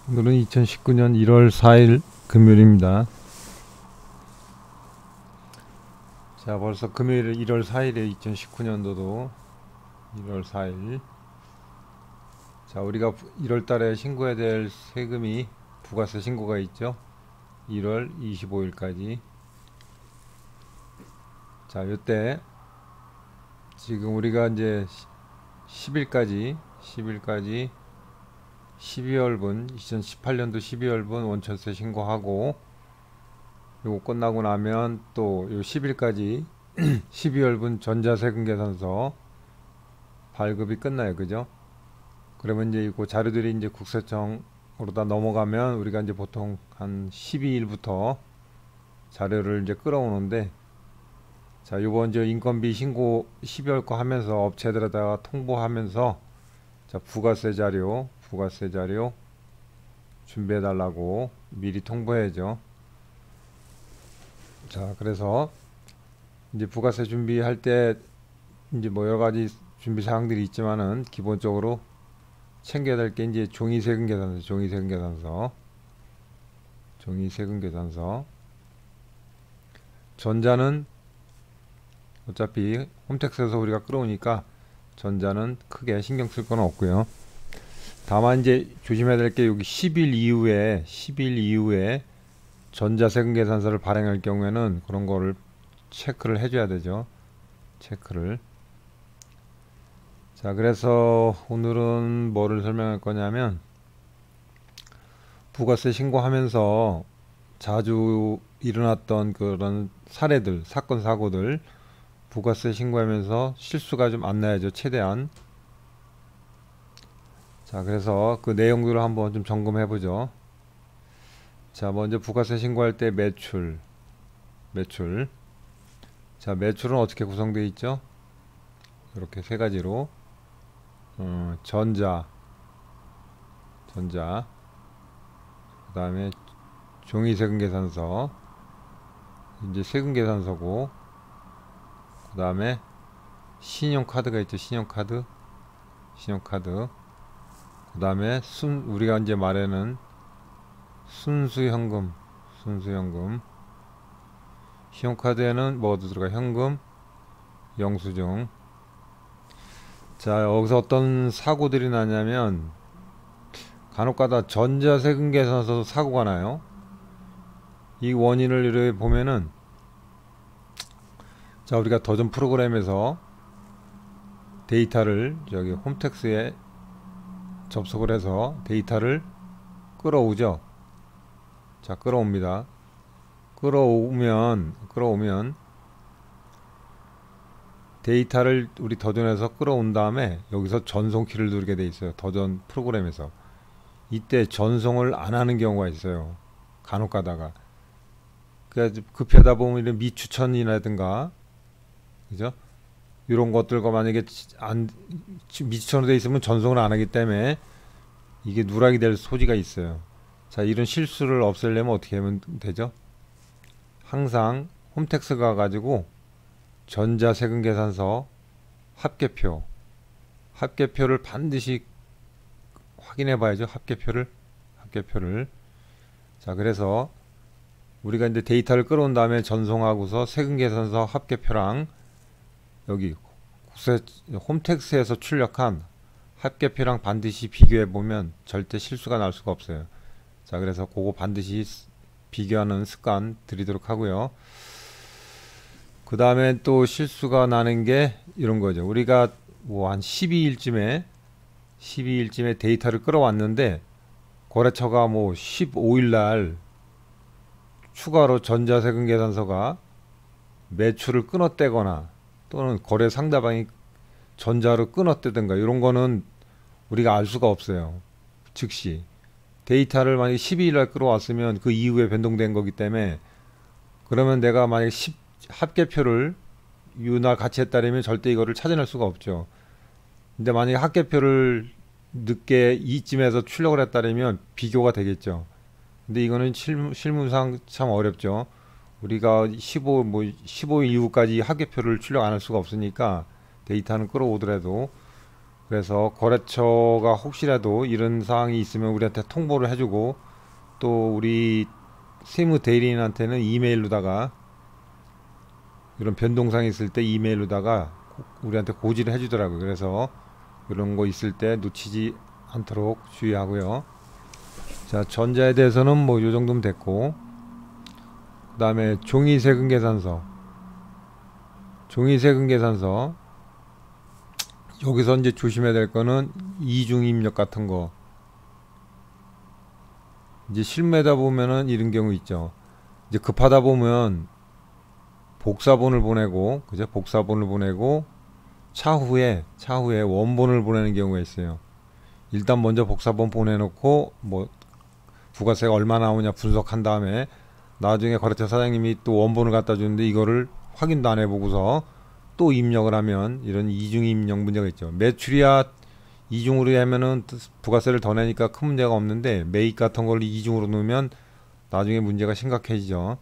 오늘은 2019년 1월 4일 금요일입니다. 자, 벌써 금요일 1월 4일에 2019년도도 1월 4일. 자, 우리가 1월 달에 신고해야 될 세금이 부가세 신고가 있죠. 1월 25일까지. 자, 요때 지금 우리가 이제 10일까지 12월분 2018년도 12월분 원천세 신고하고, 요거 끝나고 나면 또 요 10일까지 12월분 전자세금 계산서 발급이 끝나요. 그죠? 그러면 이제 그 자료들이 이제 국세청으로 다 넘어가면 우리가 이제 보통 한 12일부터 자료를 이제 끌어오는데, 자, 요번 이제 인건비 신고 12월 거 하면서 업체들에다가 통보하면서, 자, 부가세 자료 준비해 달라고 미리 통보해야죠. 자, 그래서 이제 부가세 준비할 때 이제 뭐 여러 가지 준비 사항들이 있지만은, 기본적으로 챙겨야 될 게 이제 종이세금 계산서. 전자는 어차피 홈택스에서 우리가 끌어오니까 전자는 크게 신경 쓸 건 없고요. 다만 이제 조심해야 될 게, 여기 10일 이후에 전자세금 계산서를 발행할 경우에는 그런 거를 체크를 해줘야 되죠. 체크를. 자, 그래서 오늘은 뭐를 설명할 거냐면, 부가세 신고하면서 자주 일어났던 그런 사례들, 사건, 사고들, 부가세 신고하면서 실수가 좀 안 나야죠. 최대한. 자, 그래서 그 내용들을 한번 좀 점검해 보죠. 자, 먼저 부가세 신고할 때 매출. 자, 매출은 어떻게 구성되어 있죠? 이렇게 세 가지로. 전자, 그 다음에 종이세금 계산서, 이제 세금 계산서고, 그 다음에 신용카드가 있죠. 신용카드. 그 다음에 우리가 이제 말하는 순수현금. 신용카드에는 뭐도 들어가? 현금, 영수증. 자, 여기서 어떤 사고들이 나냐면, 간혹가다 전자세금 계산서도 사고가 나요. 이 원인을 이렇게 보면은, 자, 우리가 더전 프로그램에서 데이터를 저기 홈택스에 접속을 해서 데이터를 끌어오죠. 자, 끌어옵니다. 끌어오면 데이터를 우리 더전에서 끌어온 다음에 여기서 전송키를 누르게 돼 있어요. 더전 프로그램에서. 이때 전송을 안 하는 경우가 있어요. 간혹 가다가. 그래서 급하다 보면 이런 미추천이라든가, 그죠? 이런 것들과 만약에 미추천으로 돼 있으면 전송을 안 하기 때문에 이게 누락이 될 소지가 있어요. 자, 이런 실수를 없애려면 어떻게 하면 되죠? 항상 홈택스 가가지고 전자세금 계산서 합계표를 반드시 확인해 봐야죠. 합계표를. 자, 그래서 우리가 이제 데이터를 끌어온 다음에 전송하고서 세금 계산서 합계표랑 여기 홈택스에서 출력한 합계표랑 반드시 비교해 보면 절대 실수가 날 수가 없어요. 자, 그래서 그거 반드시 비교하는 습관 들이도록 하고요. 그 다음에 또 실수가 나는 게 이런 거죠. 우리가 뭐 한 12일쯤에 데이터를 끌어왔는데, 거래처가 뭐 15일날 추가로 전자세금 계산서가 매출을 끊어떼거나, 또는 거래 상대방이 전자로 끊어떼든가, 이런 거는 우리가 알 수가 없어요. 즉시 데이터를 만약에 12일날 끌어왔으면 그 이후에 변동된 거기 때문에, 그러면 내가 만약에 합계표를 이날 같이 했다면 절대 이거를 찾아낼 수가 없죠. 근데 만약에 합계표를 늦게 이쯤에서 출력을 했다면 비교가 되겠죠. 근데 이거는 실무상 참 어렵죠. 우리가 15일 이후까지 합계표를 출력 안 할 수가 없으니까, 데이터는 끌어오더라도 그래서 거래처가 혹시라도 이런 사항이 있으면 우리한테 통보를 해주고, 또 우리 세무 대리인한테는 이메일로다가 이런 변동사항이 있을 때 이메일로다가 우리한테 고지를 해주더라고요. 그래서 이런 거 있을 때 놓치지 않도록 주의하고요. 자, 전자에 대해서는 뭐 요 정도면 됐고, 그 다음에 종이 세금 계산서. 종이 세금 계산서. 여기서 이제 조심해야 될 거는 이중 입력 같은 거. 이제 실무에다 보면은 이런 경우 있죠. 이제 급하다 보면 복사본을 보내고, 그죠? 복사본을 보내고 차후에 원본을 보내는 경우가 있어요. 일단 먼저 복사본 보내놓고 뭐 부가세가 얼마 나오냐 분석한 다음에 나중에 거래처 사장님이 또 원본을 갖다 주는데 이거를 확인도 안 해보고서 또 입력을 하면 이런 이중 입력 문제가 있죠. 매출이야 이중으로 하면은 부가세를 더 내니까 큰 문제가 없는데 매입 같은 걸 이중으로 넣으면 나중에 문제가 심각해지죠.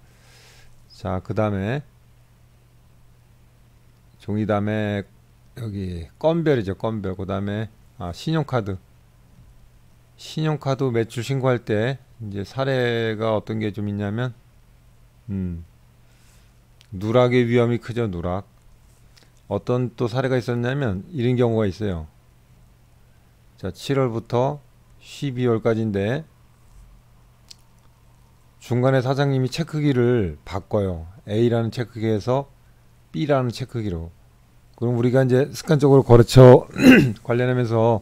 자, 그 다음에 종이 다음에 여기 건별이죠. 건별. 그 다음에 신용카드. 신용카드 매출 신고할 때 이제 사례가 어떤 게 좀 있냐면 누락의 위험이 크죠. 누락. 어떤 또 사례가 있었냐면 이런 경우가 있어요. 자, 7월부터 12월까지인데 중간에 사장님이 체크기를 바꿔요. A라는 체크기에서 B라는 체크기로. 그럼 우리가 이제 습관적으로 거래처 관련하면서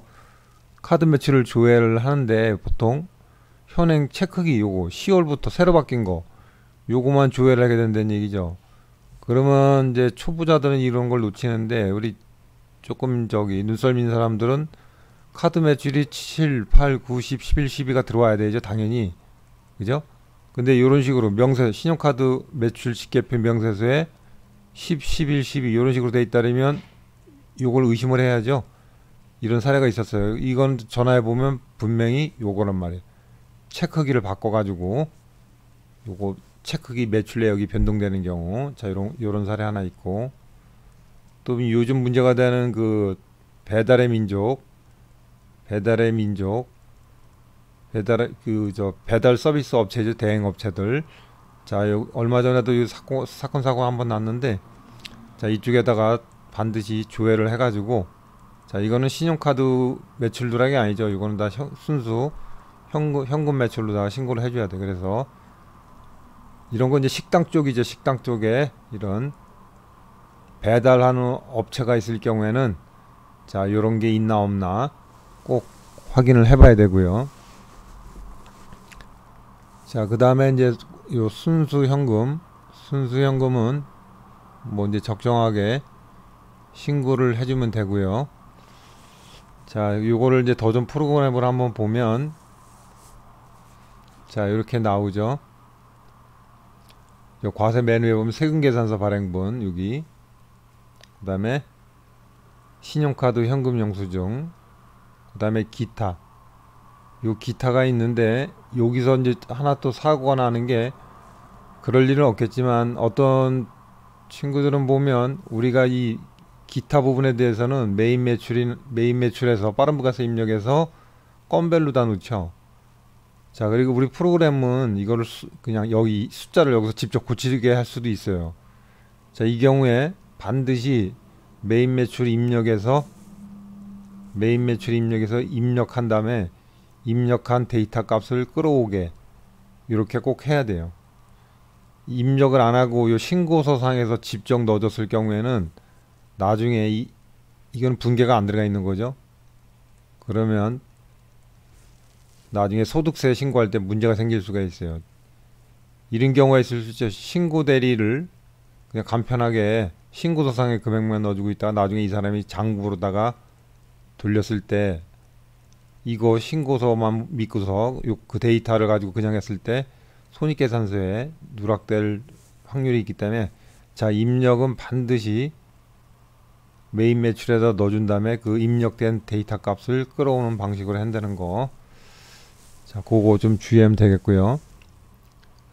카드 매출을 조회를 하는데 보통 현행 체크기 요거 10월부터 새로 바뀐 거 요거만 조회를 하게 된다는 얘기죠. 그러면 이제 초보자들은 이런 걸 놓치는데 우리 조금 눈썰 민 사람들은 카드 매출이 7, 8, 9, 10, 11, 12가 들어와야 되죠. 당연히. 그죠? 근데 이런 식으로 신용카드 매출 직계표 명세서에 10, 11, 12 이런 식으로 돼 있다면 요걸 의심을 해야죠. 이런 사례가 있었어요. 이건 전화해 보면 분명히 요거란 말이에요. 체크기를 바꿔가지고 요거 체크기 매출 내역이 변동되는 경우, 자 요런 사례 하나 있고, 또 요즘 문제가 되는 그 배달의 민족 배달 서비스 업체죠. 대행 업체들. 자, 얼마 전에도 사건 사고 한번 났는데, 자, 이쪽에다가 반드시 조회를 해가지고, 자, 이거는 신용카드 매출 누락이 아니죠. 이거는 다 순수 현금 매출로다가 신고를 해줘야 돼. 그래서 이런 건 이제 식당 쪽이죠. 식당 쪽에 이런 배달하는 업체가 있을 경우에는 자, 요런 게 있나 없나 꼭 확인을 해봐야 되고요. 자, 그 다음에 이제 요 순수현금은 뭐 이제 적정하게 신고를 해주면 되고요. 자, 요거를 이제 더좀 프로그램을 한번 보면 자, 이렇게 나오죠. 요 과세 메뉴에 보면 세금계산서 발행본 여기, 그 다음에 신용카드 현금 영수증, 그 다음에 기타. 요 기타가 있는데 여기서 이제 하나 또 사고가 나는 게, 그럴 일은 없겠지만 어떤 친구들은 보면 우리가 이 기타 부분에 대해서는 메인 매출에서 빠른 부가세 입력해서 건별로 다 넣죠. 자, 그리고 우리 프로그램은 이거를 그냥 여기 숫자를 여기서 직접 고치게 할 수도 있어요. 자, 이 경우에 반드시 메인 매출 입력해서 입력한 다음에 입력한 데이터 값을 끌어오게 이렇게 꼭 해야 돼요. 입력을 안 하고 요 신고서상에서 직접 넣어줬을 경우에는 나중에 이건 분계가 안 들어가 있는 거죠. 그러면 나중에 소득세 신고할 때 문제가 생길 수가 있어요. 이런 경우가 있을 수 있죠. 신고 대리를 그냥 간편하게 신고서상에 금액만 넣어주고 있다가 나중에 이 사람이 장부로다가 돌렸을 때 이거 신고서만 믿고서 그 데이터를 가지고 그냥 했을 때 손익계산서에 누락될 확률이 있기 때문에, 자, 입력은 반드시 메인 매출에다 넣어준 다음에 그 입력된 데이터 값을 끌어오는 방식으로 한다는 거, 자, 그거 좀 주의하면 되겠고요.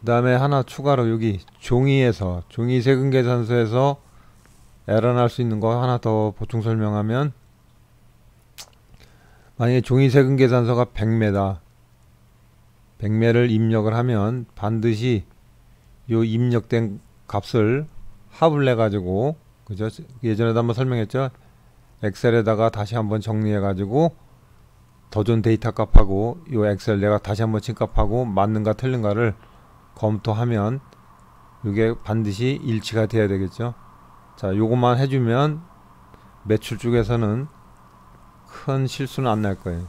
그 다음에 하나 추가로 여기 종이 세금계산서에서 에러 날 수 있는 거 하나 더 보충 설명하면, 만약에 종이세금 계산서가 100매다. 100매를 입력을 하면 반드시 요 입력된 값을 합을 내 가지고, 그죠? 예전에도 한번 설명했죠. 엑셀에다가 다시 한번 정리해 가지고 더 좋은 데이터 값하고 요 엑셀 내가 다시 한번 친 값하고 맞는가 틀린가를 검토하면 이게 반드시 일치가 돼야 되겠죠. 자, 요것만 해주면 매출 쪽에서는 큰 실수는 안 날 거예요.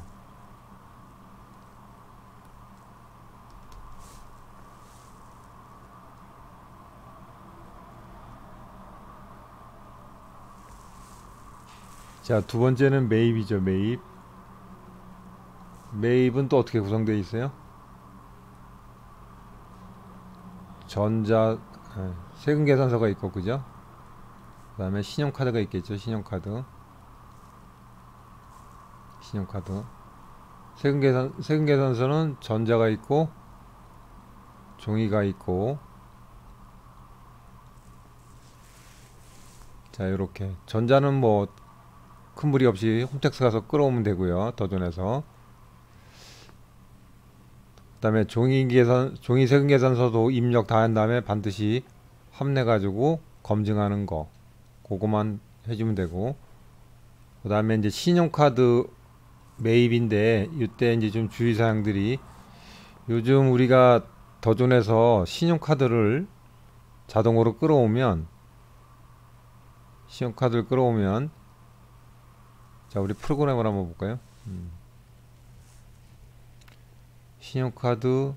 자, 두 번째는 매입이죠. 매입. 매입은 또 어떻게 구성되어 있어요? 세금 계산서가 있고, 그죠? 그 다음에 신용카드가 있겠죠. 신용카드. 세금 계산서는 전자가 있고 종이가 있고, 자, 요렇게 전자는 뭐 큰 무리 없이 홈택스 가서 끌어오면 되고요. 더존에서. 그 다음에 종이 세금 계산서도 입력 다 한 다음에 반드시 합내 가지고 검증하는 거, 그거만 해주면 되고, 그 다음에 이제 신용카드 매입인데 이때 이제 좀 주의사항들이, 요즘 우리가 더존에서 신용카드를 자동으로 끌어오면, 자, 우리 프로그램을 한번 볼까요? 신용카드,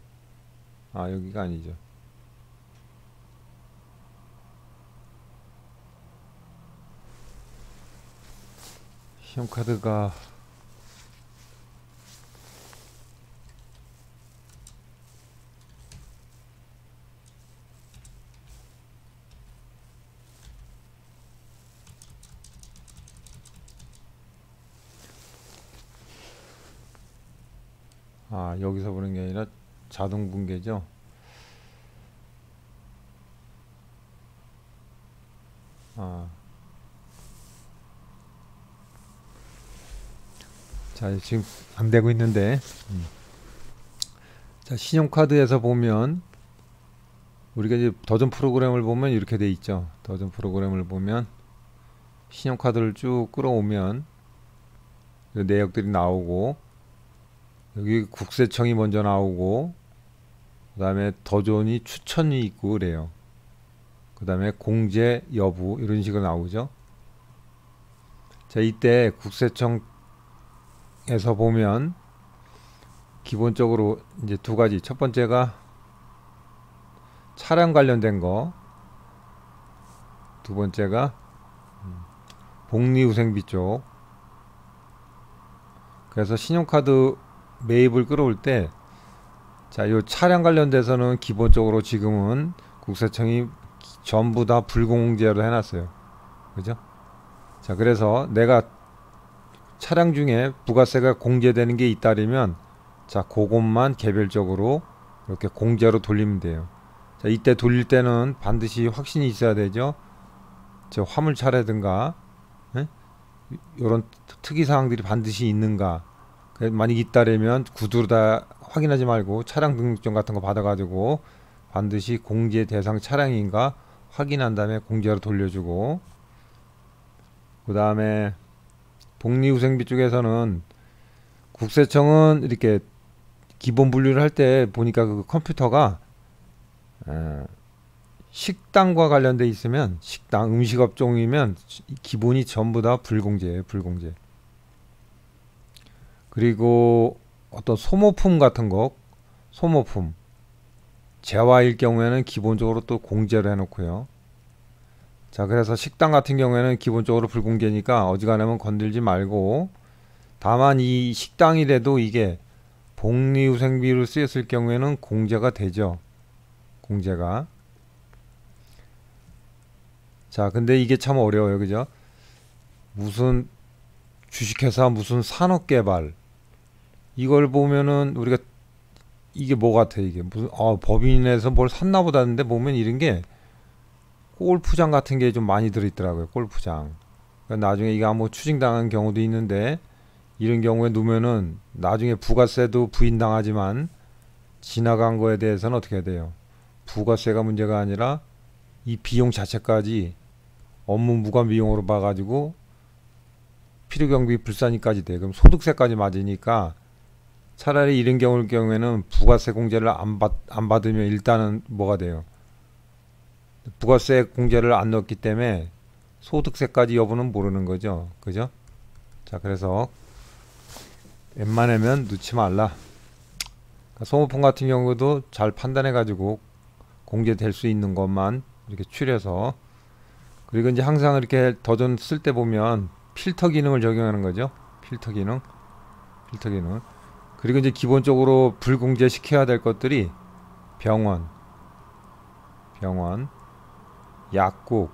여기가 아니죠. 신용카드가 여기서 보는 게 아니라 자동 붕괴죠. 자, 지금 안 되고 있는데, 자, 신용카드에서 보면 우리가 이제 더존 프로그램을 보면 이렇게 돼 있죠. 더존 프로그램을 보면 신용카드를 쭉 끌어오면 그 내역들이 나오고, 여기 국세청이 먼저 나오고, 그 다음에 더존이 추천이 있고 그래요. 그 다음에 공제 여부 이런 식으로 나오죠. 자, 이때 국세청에서 보면 기본적으로 이제 두 가지. 첫 번째가 차량 관련된 거, 두 번째가 복리후생비 쪽. 그래서 신용카드 매입을 끌어올 때, 자, 요 차량 관련돼서는 기본적으로 지금은 국세청이 전부 다 불공제로 해놨어요. 그죠? 자, 그래서 내가 차량 중에 부가세가 공제되는 게 있다면, 자, 그것만 개별적으로 이렇게 공제로 돌리면 돼요. 자, 이때 돌릴 때는 반드시 확신이 있어야 되죠. 저 화물차라든가, 이런 특이사항들이 반드시 있는가. 만약 있다면 구두로 다 확인하지 말고 차량 등록증 같은 거 받아가지고 반드시 공제 대상 차량인가 확인한 다음에 공제로 돌려주고, 그 다음에 복리후생비 쪽에서는 국세청은 이렇게 기본 분류를 할 때 보니까 그 컴퓨터가 식당과 관련돼 있으면, 식당 음식업종이면 기본이 전부 다 불공제예요. 불공제. 그리고 어떤 소모품 같은 거, 소모품 재화일 경우에는 기본적으로 또 공제를 해놓고요. 자, 그래서 식당 같은 경우에는 기본적으로 불공제니까 어지간하면 건들지 말고, 다만 이 식당이라도 이게 복리후생비로 쓰였을 경우에는 공제가 되죠. 공제가. 자, 근데 이게 참 어려워요. 그죠? 무슨 주식회사, 무슨 산업개발, 이걸 보면은 우리가 이게 뭐 같아, 이게 무슨 법인에서 뭘 샀나 보다 하는데 보면 이런 게 골프장 같은 게 좀 많이 들어있더라고요. 골프장. 그러니까 나중에 이게 뭐 추징당한 경우도 있는데, 이런 경우에 놓으면은 나중에 부가세도 부인당하지만 지나간 거에 대해서는 어떻게 해야 돼요? 부가세가 문제가 아니라 이 비용 자체까지 업무 무관 비용으로 봐가지고 필요경비 불산이까지 돼. 그럼 소득세까지 맞으니까 차라리 이런 경우에는 부가세 공제를 안 받으면 일단은 뭐가 돼요? 부가세 공제를 안 넣었기 때문에 소득세까지 여부는 모르는 거죠. 그죠? 자, 그래서 웬만하면 넣지 말라. 그러니까 소모품 같은 경우도 잘 판단해 가지고 공제될 수 있는 것만 이렇게 추려서, 그리고 이제 항상 이렇게 더전 쓸 때 보면 필터 기능을 적용하는 거죠. 필터 기능. 그리고 이제 기본적으로 불공제 시켜야 될 것들이 병원, 약국,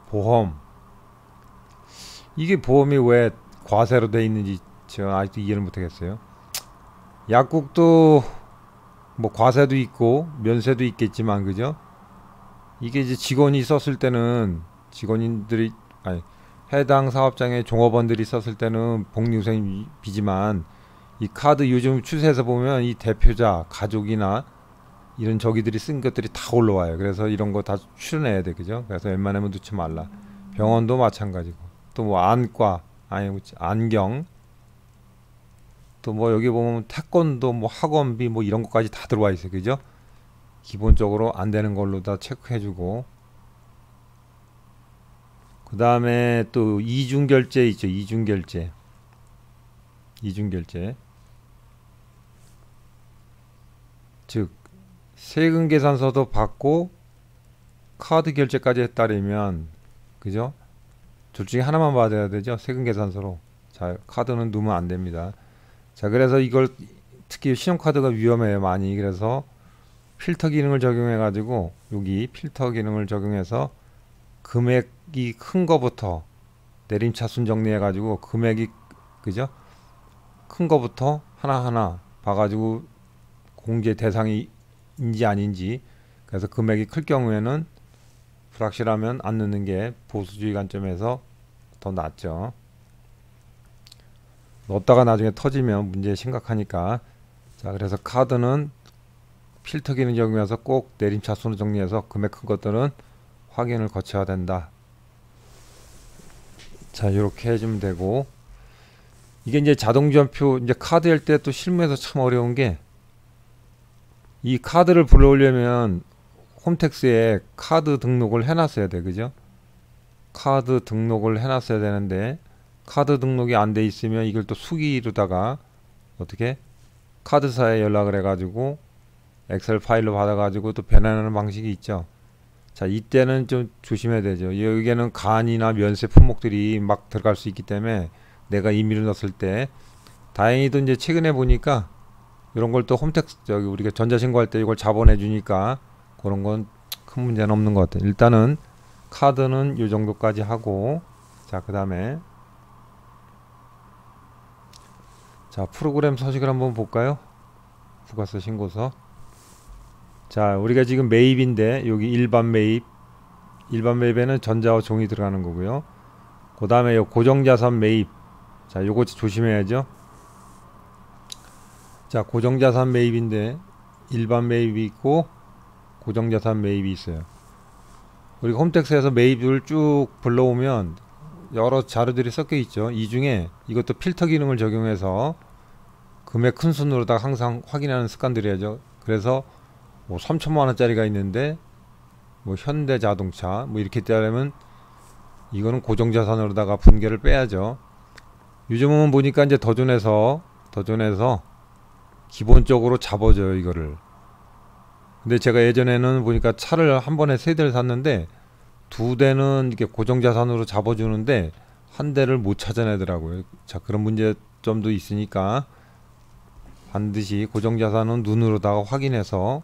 보험. 이게 보험이 왜 과세로 돼 있는지 제가 아직도 이해를 못하겠어요. 약국도 뭐 과세도 있고 면세도 있겠지만, 그죠? 이게 이제 직원이 썼을 때는 직원인들이, 아니, 해당 사업장의 종업원들이 썼을 때는 복리후생비지만, 이 카드 요즘 추세에서 보면 이 대표자 가족이나 이런 저기들이 쓴 것들이 다 올라와요. 그래서 이런 거 다 출연해야 돼, 그죠? 그래서 웬만하면 넣지 말라. 병원도 마찬가지고, 또 뭐 안과, 아니 안경, 또 뭐 여기 보면 태권도 뭐 학원비 뭐 이런 것까지 다 들어와 있어요, 그죠? 기본적으로 안 되는 걸로 다 체크해주고, 그 다음에 또 이중결제 있죠. 이중결제. 즉 세금 계산서도 받고 카드 결제까지 했다면, 그죠? 둘 중에 하나만 받아야 되죠. 세금 계산서로. 자, 카드는 넣으면 안 됩니다. 자, 그래서 이걸 특히 신용카드가 위험해요, 많이. 그래서 필터 기능을 적용해 가지고, 여기 필터 기능을 적용해서 금액이 큰 거부터 내림차순 정리해 가지고, 금액이, 그죠? 큰 거부터 하나하나 봐가지고 공제 대상인지 아닌지. 그래서 금액이 클 경우에는 불확실하면 안 넣는 게 보수주의 관점에서 더 낫죠. 넣었다가 나중에 터지면 문제 심각하니까. 자, 그래서 카드는 필터 기능 적용해서 꼭 내림차순으로 정리해서 금액 큰 것들은 확인을 거쳐야 된다. 자, 이렇게 해주면 되고, 이게 이제 자동지원표, 이제 카드 할 때 또 실무에서 참 어려운 게, 이 카드를 불러오려면 홈택스에 카드 등록을 해놨어야 돼, 그죠? 카드 등록을 해놨어야 되는데, 카드 등록이 안 돼 있으면 이걸 또 수기로다가 어떻게 카드사에 연락을 해가지고 엑셀 파일로 받아가지고 또 변환하는 방식이 있죠. 자, 이때는 좀 조심해야 되죠. 여기에는 간이나 면세 품목들이 막 들어갈 수 있기 때문에 내가 임의로 넣었을 때, 다행히도 이제 최근에 보니까 이런 걸 또 홈택스, 저기 우리가 전자신고할 때 이걸 자본해 주니까 그런 건 큰 문제는 없는 것 같아요. 일단은 카드는 이 정도까지 하고, 자, 그 다음에 자, 프로그램 서식을 한번 볼까요? 부가세 신고서. 자, 우리가 지금 매입인데 여기 일반 매입에는 전자와 종이 들어가는 거고요. 그 다음에 고정자산 매입. 자, 요거 조심해야죠. 자, 고정자산 매입인데 일반 매입이 있고 고정자산 매입이 있어요. 우리가 홈택스에서 매입을 쭉 불러오면 여러 자료들이 섞여 있죠. 이 중에 이것도 필터 기능을 적용해서 금액 큰 순으로다가 항상 확인하는 습관들이죠. 그래서 뭐 3천만 원짜리가 있는데 뭐 현대자동차 뭐 이렇게 따르면 이거는 고정자산으로다가 분계를 빼야죠. 요즘은 보니까 이제 더존에서 기본적으로 잡아줘요, 이거를. 근데 제가 예전에는 보니까 차를 한 번에 세 대를 샀는데 두 대는 이렇게 고정자산으로 잡아주는데 한 대를 못 찾아내더라고요. 자, 그런 문제점도 있으니까 반드시 고정자산은 눈으로다가 확인해서,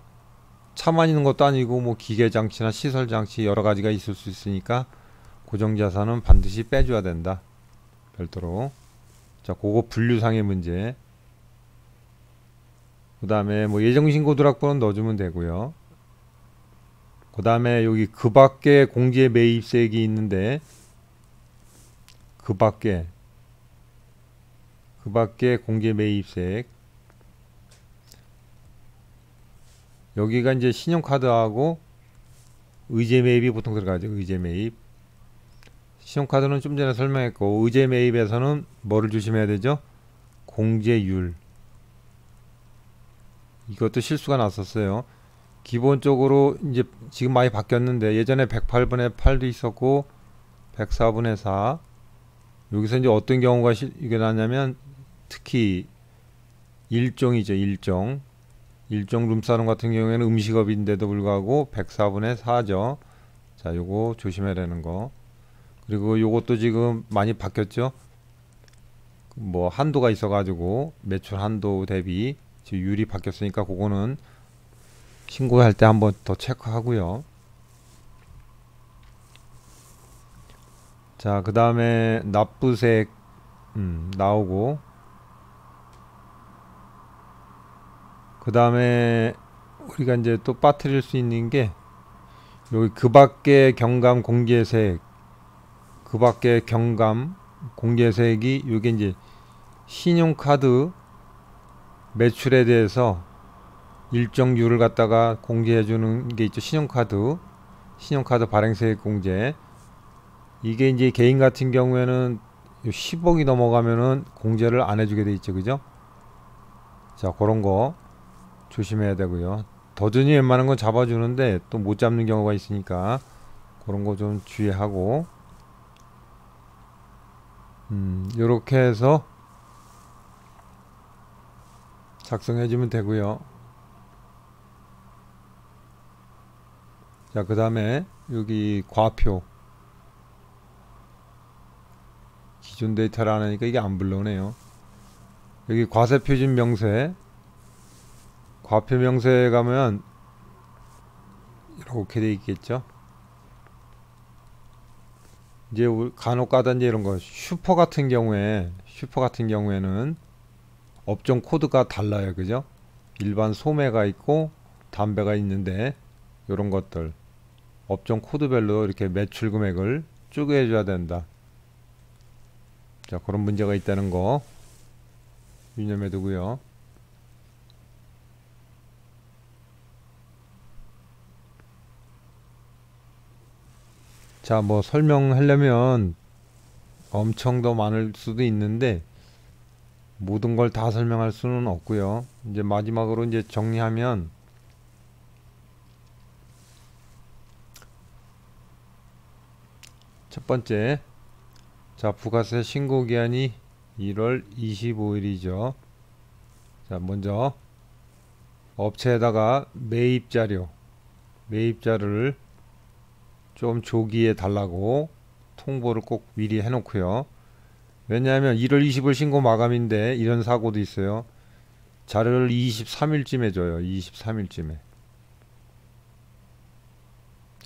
차만 있는 것도 아니고 뭐 기계장치나 시설장치 여러 가지가 있을 수 있으니까 고정자산은 반드시 빼줘야 된다, 별도로. 자, 그거 분류상의 문제. 그 다음에 뭐 예정신고 누락번호는 넣어주면 되고요. 그 다음에 여기 그 밖에 공제 매입세액이 있는데, 그 밖에 그 밖에 공제 매입세액, 여기가 이제 신용카드하고 의제 매입이 보통 들어가죠. 의제 매입. 신용카드는 좀 전에 설명했고, 의제 매입에서는 뭐를 조심해야 되죠? 공제율. 이것도 실수가 났었어요. 기본적으로 이제 지금 많이 바뀌었는데, 예전에 108분의 8도 있었고 104분의 4. 여기서 이제 어떤 경우가 이게 나냐면, 특히 일종이죠. 일종 룸사롱 같은 경우에는 음식업인데도 불구하고 104분의 4죠. 자, 요거 조심해야 되는 거. 그리고 요것도 지금 많이 바뀌었죠. 뭐 한도가 있어가지고 매출 한도 대비 지금 율이 바뀌었으니까 그거는 신고할 때 한번 더 체크하고요. 자, 그 다음에 납부세액 나오고, 그 다음에 우리가 이제 또 빠뜨릴 수 있는 게 여기 그 밖에 경감 공제세액, 그 밖에 경감 공제세액이 이게 이제 신용카드 매출에 대해서 일정률을 갖다가 공제해 주는 게 있죠. 신용카드 발행세액 공제. 이게 이제 개인 같은 경우에는 10억이 넘어가면은 공제를 안 해주게 돼 있죠. 그죠? 자, 그런 거 조심해야 되고요. 더준이 웬만한 건 잡아주는데 또 못 잡는 경우가 있으니까 그런 거 좀 주의하고, 요렇게 해서 작성해 주면 되고요. 자, 그 다음에 여기 과표 기준 데이터를 안 하니까 이게 안 불러오네요. 여기 과세표준 명세, 과표 명세에 가면 이렇게 돼 있겠죠. 이제 간혹 가다 이제 이런 거 슈퍼 같은 경우에는 업종 코드가 달라요. 그죠? 일반 소매가 있고 담배가 있는데, 요런 것들 업종 코드별로 이렇게 매출 금액을 쪼개 줘야 된다. 자, 그런 문제가 있다는 거 유념해 두고요. 자, 뭐 설명하려면 엄청 더 많을 수도 있는데 모든 걸 다 설명할 수는 없고요. 이제 마지막으로 이제 정리하면, 첫 번째, 자, 부가세 신고 기한이 1월 25일이죠. 자, 먼저 업체에다가 매입자를 좀 조기에 달라고 통보를 꼭 미리 해놓고요. 왜냐하면 1월 20일 신고 마감인데 이런 사고도 있어요. 자료를 23일쯤에 줘요. 23일쯤에.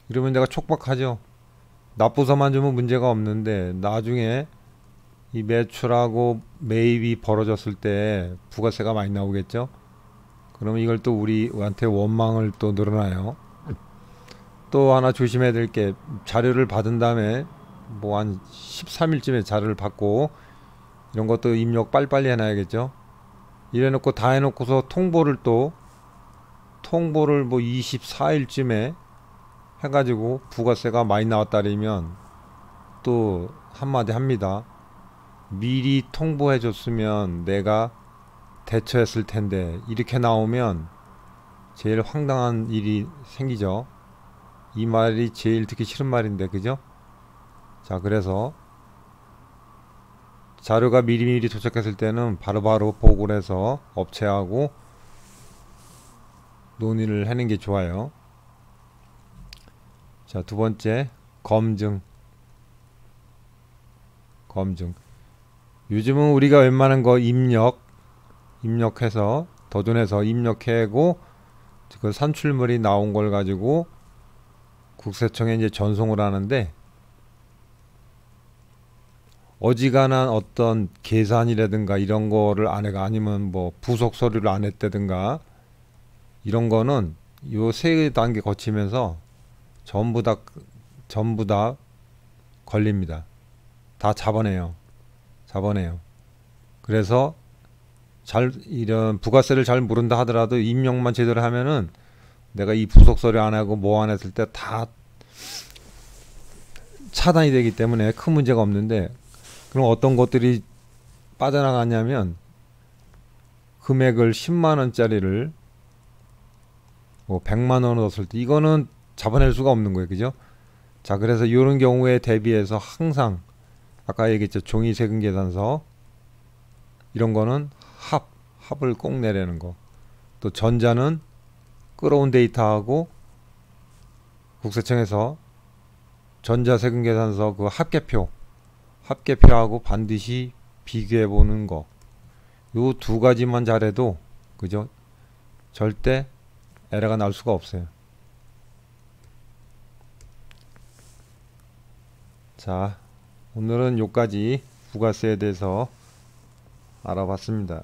이러면 내가 촉박하죠. 납부서만 주면 문제가 없는데 나중에 이 매출하고 매입이 벌어졌을 때 부가세가 많이 나오겠죠. 그러면 이걸 또 우리한테 원망을 또 늘어나요. 또 하나 조심해야 될 게, 자료를 받은 다음에 뭐 한 13일쯤에 자료를 받고 이런 것도 입력 빨리빨리 해놔야겠죠. 이래놓고 다 해놓고서 통보를 뭐 24일쯤에 해가지고 부가세가 많이 나왔다면 또 한마디 합니다. 미리 통보해 줬으면 내가 대처했을 텐데, 이렇게 나오면 제일 황당한 일이 생기죠. 이 말이 제일 듣기 싫은 말인데, 그죠? 자, 그래서 자료가 미리미리 도착했을 때는 바로바로 보고를 해서 업체하고 논의를 하는 게 좋아요. 자, 두 번째, 검증. 요즘은 우리가 웬만한 거 입력해서 도전해서 입력하고 그 산출물이 나온 걸 가지고 국세청에 이제 전송을 하는데, 어지간한 어떤 계산이라든가 이런 거를 안 해가, 아니면 뭐 부속 서류를 안 했다든가 이런 거는 요 세 단계 거치면서 전부 다 걸립니다. 다 잡아내요. 그래서 이런 부가세를 잘 모른다 하더라도 입력만 제대로 하면은 내가 이 부속 서류 안 하고 뭐 안 했을 때 다 차단이 되기 때문에 큰 문제가 없는데, 그럼 어떤 것들이 빠져나갔냐면 금액을 10만 원짜리를 뭐 100만 원을 넣었을 때 이거는 잡아낼 수가 없는 거예요. 그죠? 자, 그래서 이런 경우에 대비해서 항상 아까 얘기했죠. 종이 세금 계산서 이런 거는 합을 꼭 내라는 거. 또 전자는 끌어온 데이터하고 국세청에서 전자세금 계산서 그 합계표하고 반드시 비교해 보는 거. 요 두 가지만 잘해도 그죠? 절대 에러가 날 수가 없어요. 자, 오늘은 요까지 부가세에 대해서 알아봤습니다.